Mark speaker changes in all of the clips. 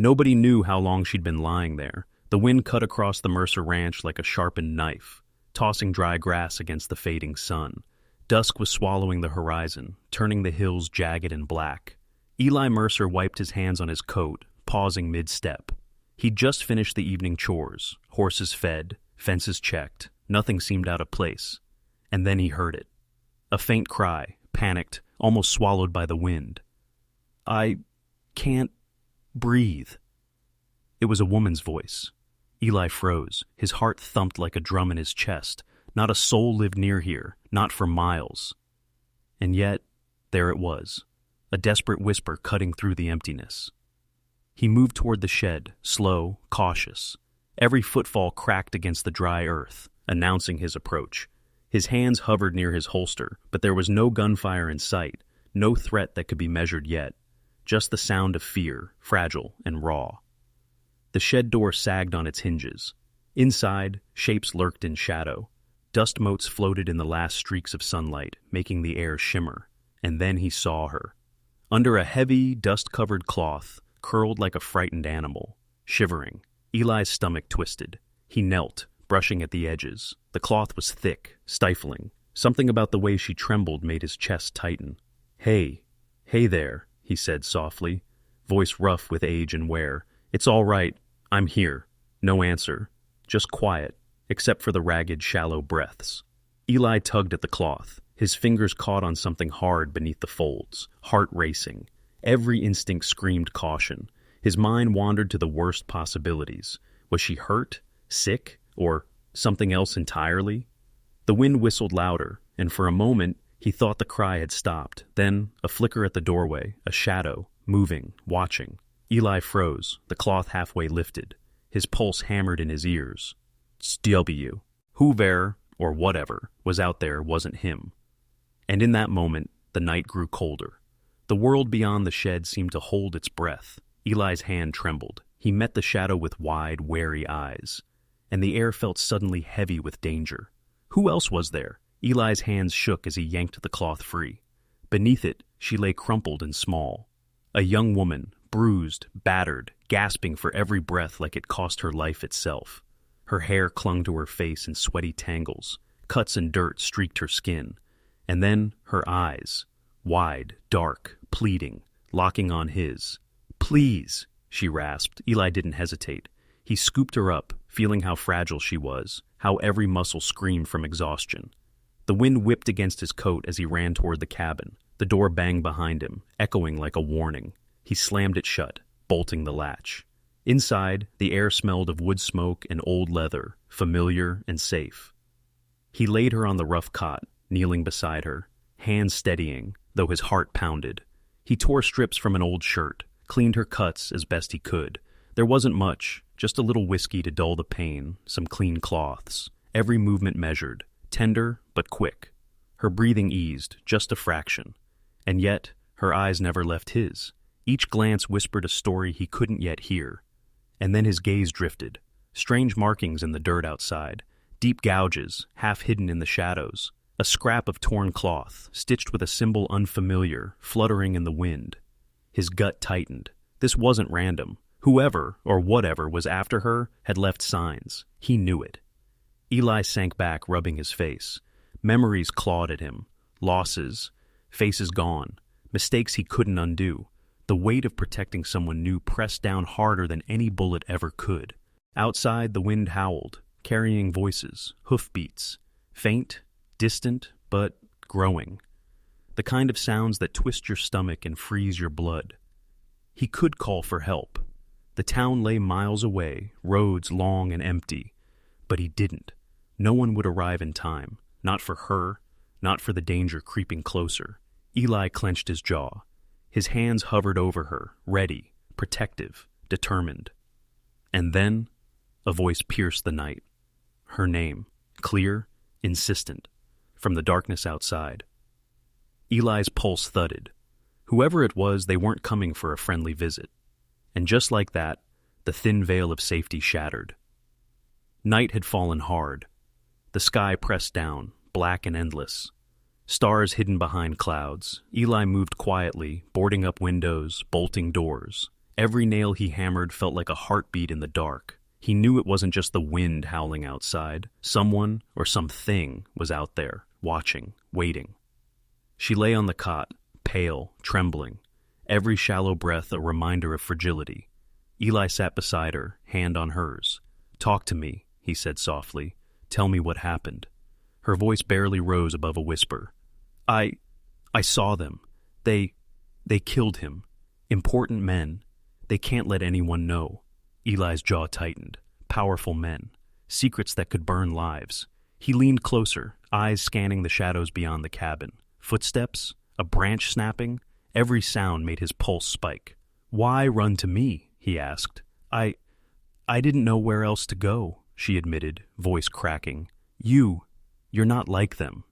Speaker 1: Nobody knew how long she'd been lying there. The wind cut across the Mercer ranch like a sharpened knife, tossing dry grass against the fading sun. Dusk was swallowing the horizon, turning the hills jagged and black. Eli Mercer wiped his hands on his coat, pausing mid-step. He'd just finished the evening chores, horses fed, fences checked. Nothing seemed out of place. And then he heard it. A faint cry, panicked, almost swallowed by the wind. "I can't breathe." It was a woman's voice. Eli froze. His heart thumped like a drum in his chest. Not a soul lived near here, not for miles. And yet, there it was, a desperate whisper cutting through the emptiness. He moved toward the shed, slow, cautious. Every footfall cracked against the dry earth, announcing his approach. His hands hovered near his holster, but there was no gunfire in sight, no threat that could be measured yet, just the sound of fear, fragile and raw. The shed door sagged on its hinges. Inside, shapes lurked in shadow. Dust motes floated in the last streaks of sunlight, making the air shimmer. And then he saw her. Under a heavy, dust-covered cloth, curled like a frightened animal, shivering. Eli's stomach twisted. He knelt, brushing at the edges. The cloth was thick, stifling. Something about the way she trembled made his chest tighten. Hey there," he said softly, voice rough with age and wear. "It's all right. I'm here." No answer. Just quiet, except for the ragged, shallow breaths. Eli tugged at the cloth. His fingers caught on something hard beneath the folds, heart racing. Every instinct screamed caution. His mind wandered to the worst possibilities. Was she hurt, sick, or something else entirely? The wind whistled louder, and for a moment he thought the cry had stopped. Then a flicker at the doorway, a shadow, moving, watching. Eli froze, the cloth halfway lifted. His pulse hammered in his ears. "SW. Whoever, or whatever, was out there wasn't him." And in that moment, the night grew colder. The world beyond the shed seemed to hold its breath. Eli's hand trembled. He met the shadow with wide, wary eyes. And the air felt suddenly heavy with danger. Who else was there? Eli's hands shook as he yanked the cloth free. Beneath it, she lay crumpled and small. A young woman, bruised, battered, gasping for every breath like it cost her life itself. Her hair clung to her face in sweaty tangles. Cuts and dirt streaked her skin. And then her eyes, wide, dark, pleading, locking on his. "Please," she rasped. Eli didn't hesitate. He scooped her up, feeling how fragile she was, how every muscle screamed from exhaustion. The wind whipped against his coat as he ran toward the cabin. The door banged behind him, echoing like a warning. He slammed it shut, bolting the latch. Inside, the air smelled of wood smoke and old leather, familiar and safe. He laid her on the rough cot, kneeling beside her, hands steadying, though his heart pounded. He tore strips from an old shirt, cleaned her cuts as best he could. There wasn't much, just a little whiskey to dull the pain, some clean cloths. Every movement measured, tender but quick. Her breathing eased, just a fraction. And yet, her eyes never left his. Each glance whispered a story he couldn't yet hear. And then his gaze drifted. Strange markings in the dirt outside. Deep gouges, half hidden in the shadows. A scrap of torn cloth, stitched with a symbol unfamiliar, fluttering in the wind. His gut tightened. This wasn't random. Whoever, or whatever, was after her had left signs. He knew it. Eli sank back, rubbing his face. Memories clawed at him. Losses. Faces gone. Mistakes he couldn't undo. The weight of protecting someone new pressed down harder than any bullet ever could. Outside, the wind howled, carrying voices, hoofbeats. Faint, distant, but growing. The kind of sounds that twist your stomach and freeze your blood. He could call for help. The town lay miles away, roads long and empty. But he didn't. No one would arrive in time. Not for her, not for the danger creeping closer. Eli clenched his jaw. His hands hovered over her, ready, protective, determined. And then, a voice pierced the night. Her name, clear, insistent, from the darkness outside. Eli's pulse thudded. Whoever it was, they weren't coming for a friendly visit. And just like that, the thin veil of safety shattered. Night had fallen hard. The sky pressed down, black and endless. Stars hidden behind clouds. Eli moved quietly, boarding up windows, bolting doors. Every nail he hammered felt like a heartbeat in the dark. He knew it wasn't just the wind howling outside. Someone or something was out there, watching, waiting. She lay on the cot, pale, trembling, every shallow breath a reminder of fragility. Eli sat beside her, hand on hers. "Talk to me," he said softly. "Tell me what happened." Her voice barely rose above a whisper. I saw them. They killed him. Important men. They can't let anyone know." Eli's jaw tightened. Powerful men. Secrets that could burn lives. He leaned closer, eyes scanning the shadows beyond the cabin. Footsteps, a branch snapping, every sound made his pulse spike. "Why run to me?" he asked. I didn't know where else to go," she admitted, voice cracking. You're not like them."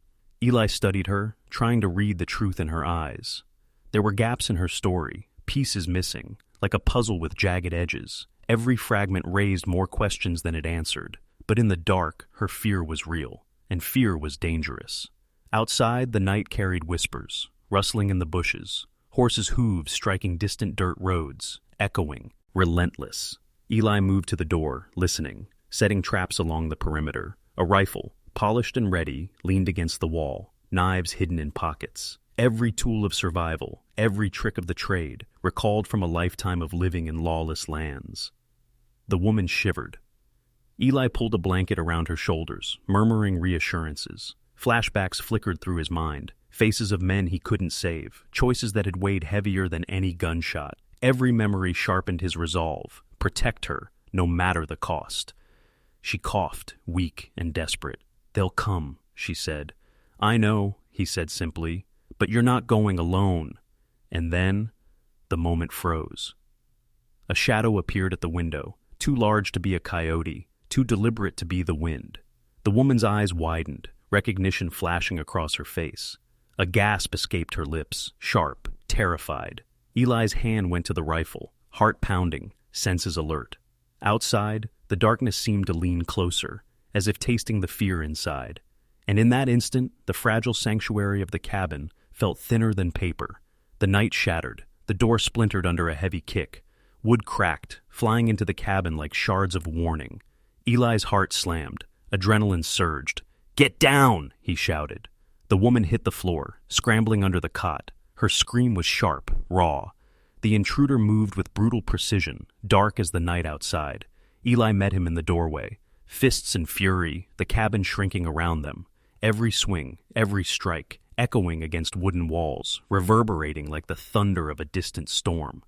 Speaker 1: Eli studied her, trying to read the truth in her eyes. There were gaps in her story, pieces missing, like a puzzle with jagged edges. Every fragment raised more questions than it answered. But in the dark, her fear was real, and fear was dangerous. Outside, the night carried whispers, rustling in the bushes, horses' hooves striking distant dirt roads, echoing, relentless. Eli moved to the door, listening, setting traps along the perimeter. A rifle, polished and ready, leaned against the wall, knives hidden in pockets. Every tool of survival, every trick of the trade, recalled from a lifetime of living in lawless lands. The woman shivered. Eli pulled a blanket around her shoulders, murmuring reassurances. Flashbacks flickered through his mind, faces of men he couldn't save, choices that had weighed heavier than any gunshot. Every memory sharpened his resolve. Protect her, no matter the cost. She coughed, weak and desperate. "They'll come," she said. "I know," he said simply, "but you're not going alone." And then, the moment froze. A shadow appeared at the window, too large to be a coyote, too deliberate to be the wind. The woman's eyes widened, recognition flashing across her face. A gasp escaped her lips, sharp, terrified. Eli's hand went to the rifle, heart pounding, senses alert. Outside, the darkness seemed to lean closer, as if tasting the fear inside. And in that instant, the fragile sanctuary of the cabin felt thinner than paper. The night shattered, the door splintered under a heavy kick. Wood cracked, flying into the cabin like shards of warning. Eli's heart slammed. Adrenaline surged. "Get down!" he shouted. The woman hit the floor, scrambling under the cot. Her scream was sharp, raw. The intruder moved with brutal precision, dark as the night outside. Eli met him in the doorway. Fists in fury, the cabin shrinking around them. Every swing, every strike, echoing against wooden walls, reverberating like the thunder of a distant storm.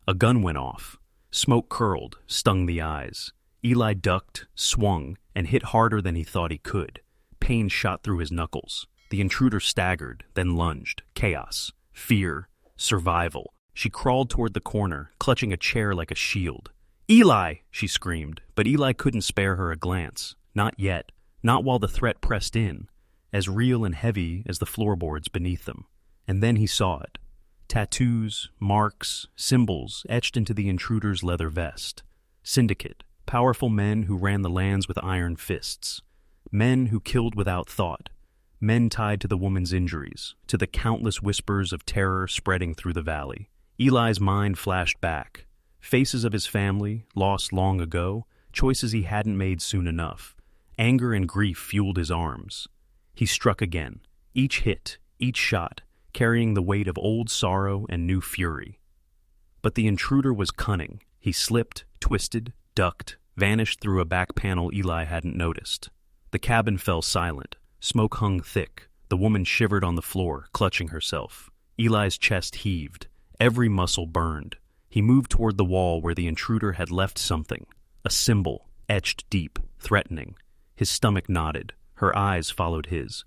Speaker 1: A gun went off. Smoke curled, stung the eyes. Eli ducked, swung, and hit harder than he thought he could. Pain shot through his knuckles. The intruder staggered, then lunged. Chaos, fear, survival. She crawled toward the corner, clutching a chair like a shield. "Eli!" she screamed, but Eli couldn't spare her a glance. Not yet. Not while the threat pressed in, as real and heavy as the floorboards beneath them. And then he saw it. Tattoos, marks, symbols etched into the intruder's leather vest. Syndicate, powerful men who ran the lands with iron fists. Men who killed without thought. Men tied to the woman's injuries, to the countless whispers of terror spreading through the valley. Eli's mind flashed back. Faces of his family, lost long ago, choices he hadn't made soon enough. Anger and grief fueled his arms. He struck again, each hit, each shot, carrying the weight of old sorrow and new fury. But the intruder was cunning. He slipped, twisted, ducked, vanished through a back panel Eli hadn't noticed. The cabin fell silent. Smoke hung thick. The woman shivered on the floor, clutching herself. Eli's chest heaved. Every muscle burned. He moved toward the wall where the intruder had left something. A symbol, etched deep, threatening. His stomach knotted. Her eyes followed his.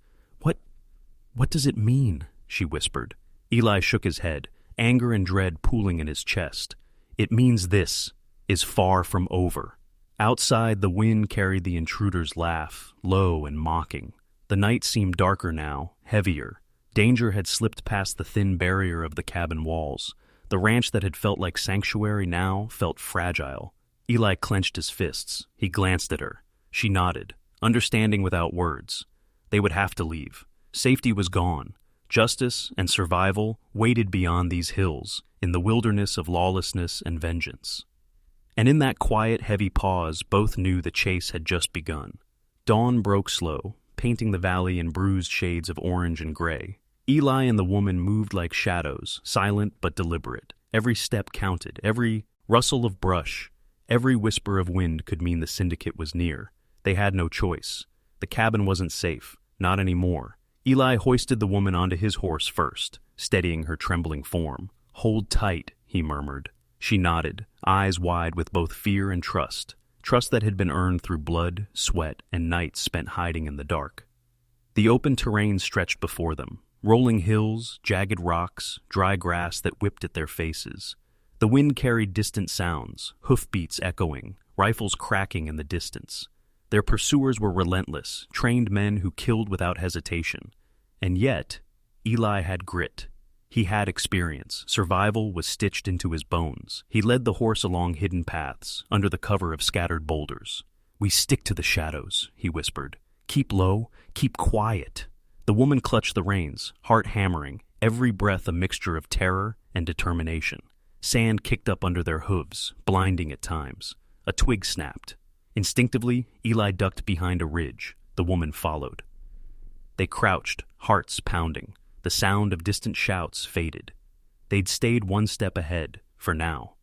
Speaker 1: What does it mean?" she whispered. Eli shook his head, anger and dread pooling in his chest. "It means this is far from over." Outside, the wind carried the intruder's laugh, low and mocking. The night seemed darker now, heavier. Danger had slipped past the thin barrier of the cabin walls. The ranch that had felt like sanctuary now felt fragile. Eli clenched his fists. He glanced at her. She nodded, understanding without words. They would have to leave. Safety was gone. justice, and survival waited beyond these hills, in the wilderness of lawlessness and vengeance. And in that quiet, heavy pause, both knew the chase had just begun. Dawn broke slow, painting the valley in bruised shades of orange and gray. Eli and the woman moved like shadows, silent but deliberate. Every step counted, every rustle of brush, every whisper of wind could mean the syndicate was near. They had no choice. The cabin wasn't safe, not anymore. Eli hoisted the woman onto his horse first, steadying her trembling form. "Hold tight," he murmured. She nodded, eyes wide with both fear and trust that had been earned through blood, sweat, and nights spent hiding in the dark. The open terrain stretched before them, rolling hills, jagged rocks, dry grass that whipped at their faces. The wind carried distant sounds, hoofbeats echoing, rifles cracking in the distance. Their pursuers were relentless, trained men who killed without hesitation. And yet, Eli had grit. He had experience. Survival was stitched into his bones. He led the horse along hidden paths, under the cover of scattered boulders. "We stick to the shadows," he whispered. "Keep low, keep quiet." The woman clutched the reins, heart hammering, every breath a mixture of terror and determination. Sand kicked up under their hooves, blinding at times. A twig snapped. Instinctively, Eli ducked behind a ridge. The woman followed. They crouched, hearts pounding. The sound of distant shouts faded. They'd stayed one step ahead, for now.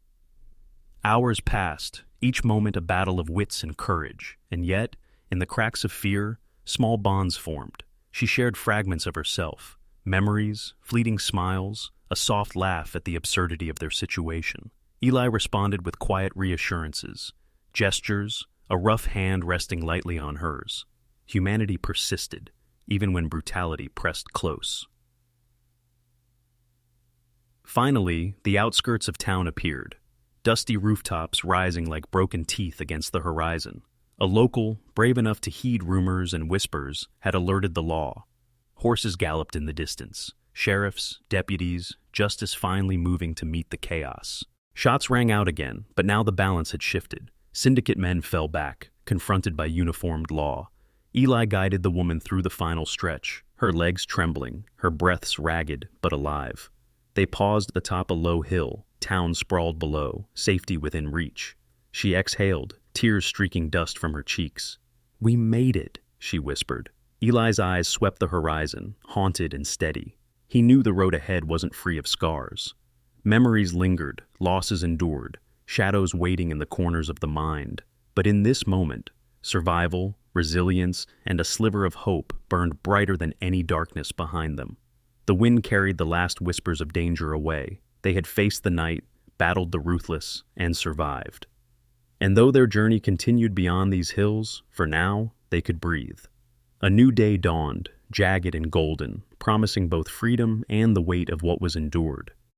Speaker 1: Hours passed, each moment a battle of wits and courage, and yet, in the cracks of fear, small bonds formed. She shared fragments of herself, memories, fleeting smiles, a soft laugh at the absurdity of their situation. Eli responded with quiet reassurances, gestures, a rough hand resting lightly on hers. Humanity persisted, even when brutality pressed close. Finally, the outskirts of town appeared, dusty rooftops rising like broken teeth against the horizon. A local, brave enough to heed rumors and whispers, had alerted the law. Horses galloped in the distance. Sheriffs, deputies, justice finally moving to meet the chaos. Shots rang out again, but now the balance had shifted. Syndicate men fell back, confronted by uniformed law. Eli guided the woman through the final stretch, her legs trembling, her breaths ragged but alive. They paused atop a low hill, town sprawled below, safety within reach. She exhaled, tears streaking dust from her cheeks. "We made it," she whispered. Eli's eyes swept the horizon, haunted and steady. He knew the road ahead wasn't free of scars. Memories lingered, losses endured, shadows waiting in the corners of the mind. But in this moment, survival, resilience, and a sliver of hope burned brighter than any darkness behind them. The wind carried the last whispers of danger away. They had faced the night, battled the ruthless, and survived. And though their journey continued beyond these hills, for now, they could breathe. A new day dawned, jagged and golden, promising both freedom and the weight of what was endured.